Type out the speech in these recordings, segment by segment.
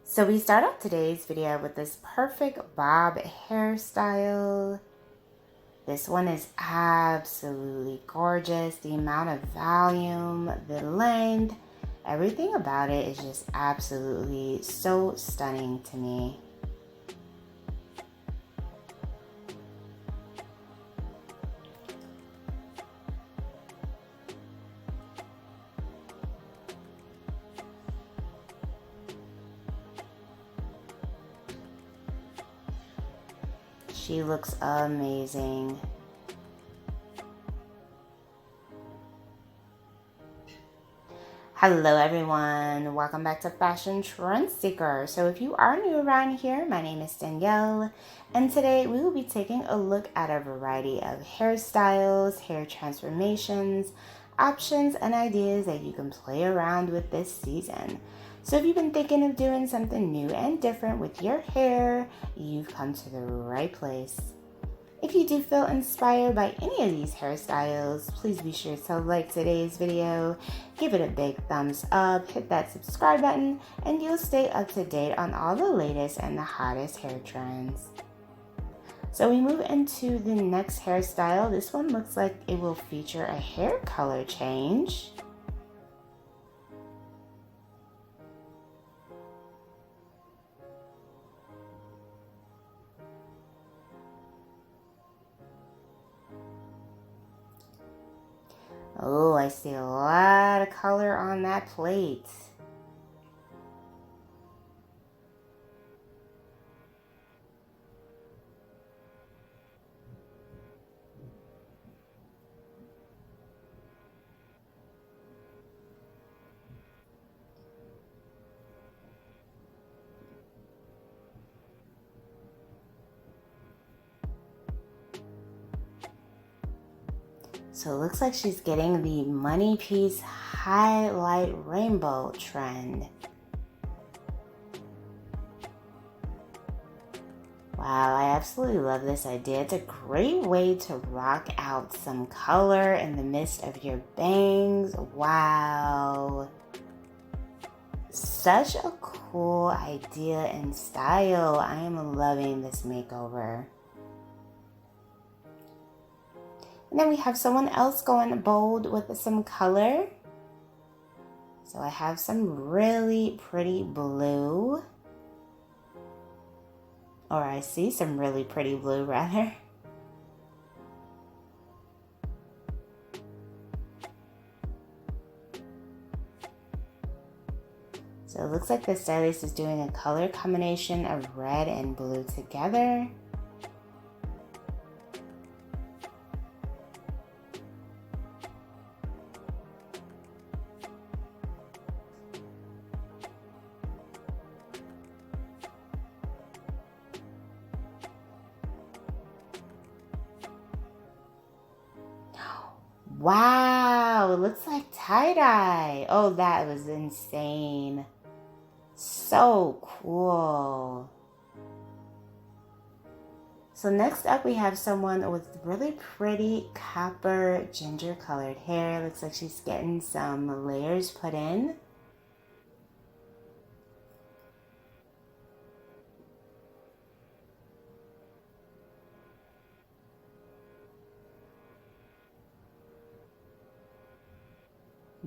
So we start off today's video with this perfect bob hairstyle. This one is absolutely gorgeous. The amount of volume, the length, everything about it is just absolutely so stunning to me. She looks amazing. Hello everyone, welcome back to Fashion Trend Seeker. So if you are new around here, my name is Danielle, and today we will be taking a look at a variety of hairstyles, hair transformations, options, and ideas that you can play around with this season. So if you've been thinking of doing something new and different with your hair, you've come to the right place. If you do feel inspired by any of these hairstyles, please be sure to like today's video, give it a big thumbs up, hit that subscribe button, and you'll stay up to date on all the latest and the hottest hair trends. So we move into the next hairstyle. This one looks like it will feature a hair color change. Oh, I see a lot of color on that plate. So it looks like she's getting the money piece highlight rainbow trend. Wow, I absolutely love this idea. It's a great way to rock out some color in the midst of your bangs. Wow. Such a cool idea and style. I am loving this makeover. And then we have someone else going bold with some color. So I have some really pretty blue. Or I see some really pretty blue rather. So it looks like the stylist is doing a color combination of red and blue together. Wow, it looks like tie-dye. Oh, that was insane. So cool. So next up we have someone with really pretty copper ginger colored hair. Looks like she's getting some layers put in.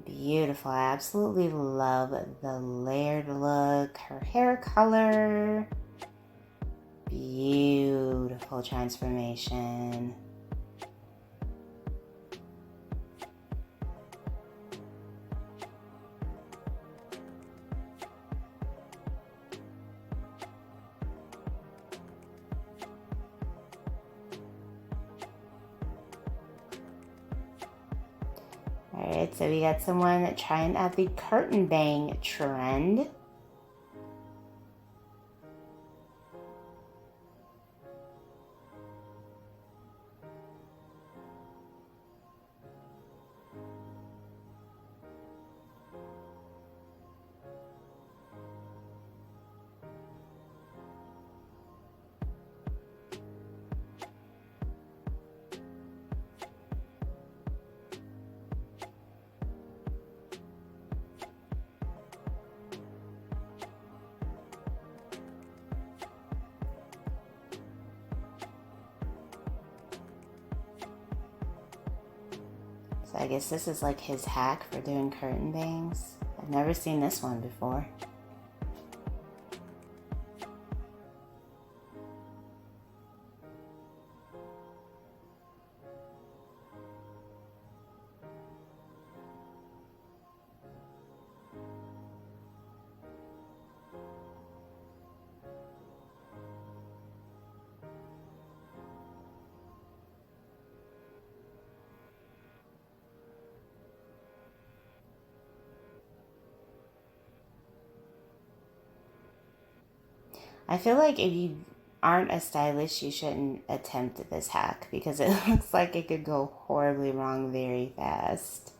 Beautiful. I absolutely love the layered look, her hair color. Beautiful transformation. Alright, so we got someone trying out the curtain bang trend. So I guess this is like his hack for doing curtain bangs. I've never seen this one before. I feel like if you aren't a stylist, you shouldn't attempt this hack because it looks like it could go horribly wrong very fast.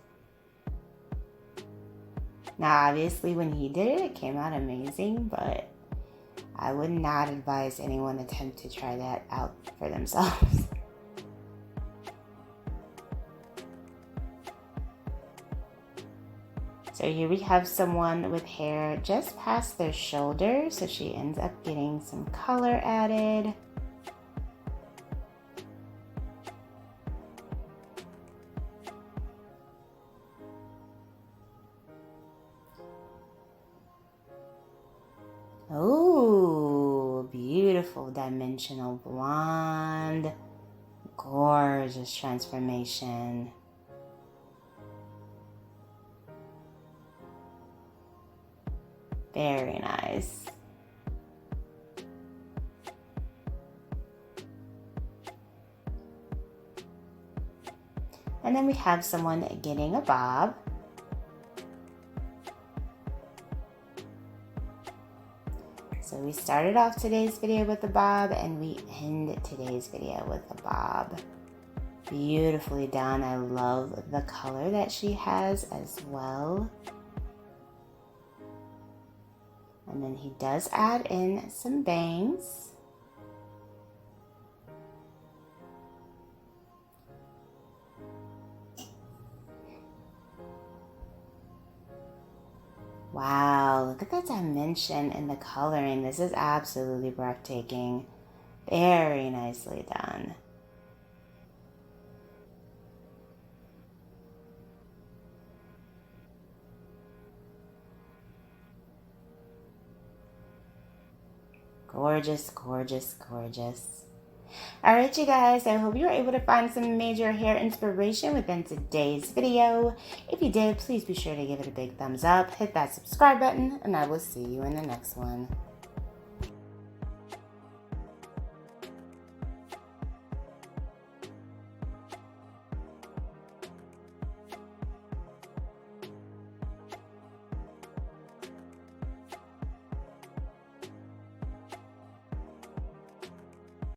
Now, obviously, when he did it, it came out amazing, but I would not advise anyone attempt to try that out for themselves. So here we have someone with hair just past their shoulder, so she ends up getting some color added. Oh, beautiful dimensional blonde. Gorgeous transformation. Very nice. And then we have someone getting a bob. So we started off today's video with a bob and we end today's video with a bob. Beautifully done. I love the color that she has as well. And then he does add in some bangs. Wow, look at that dimension in the coloring. This is absolutely breathtaking. Very nicely done. Gorgeous, gorgeous, gorgeous. Alright you guys, I hope you were able to find some major hair inspiration within today's video. If you did, please be sure to give it a big thumbs up, hit that subscribe button, and I will see you in the next one.